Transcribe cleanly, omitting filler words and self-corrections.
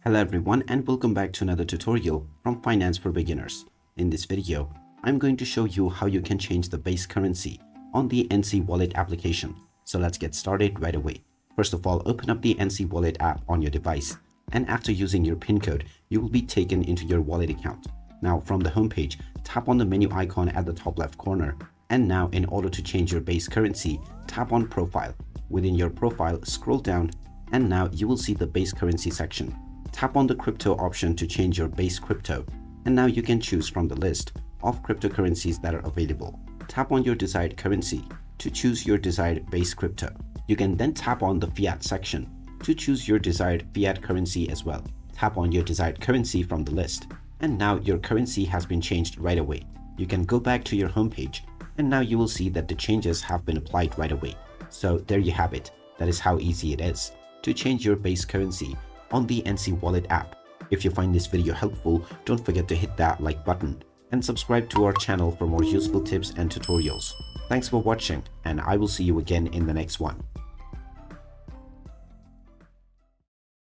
Hello everyone and welcome back to another tutorial from Finance for Beginners. In this video, I'm going to show you how you can change the base currency on the NC Wallet application. So let's get started right away. First of all, open up the NC Wallet app on your device, and after using your PIN code, you will be taken into your wallet account. Now from the home page, tap on the menu icon at the top left corner, and now in order to change your base currency, tap on Profile. Within your profile, scroll down, and now you will see the base currency section. Tap on the crypto option to change your base crypto, and now you can choose from the list of cryptocurrencies that are available. Tap on your desired currency to choose your desired base crypto. You can then tap on the fiat section to choose your desired fiat currency as well. Tap on your desired currency from the list, and now your currency has been changed right away. You can go back to your home page, and now you will see that the changes have been applied right away. So there you have it. That is how easy it is to change your base currency on the NC Wallet app. If you find this video helpful, don't forget to hit that like button and subscribe to our channel for more useful tips and tutorials. Thanks for watching, and I will see you again in the next one.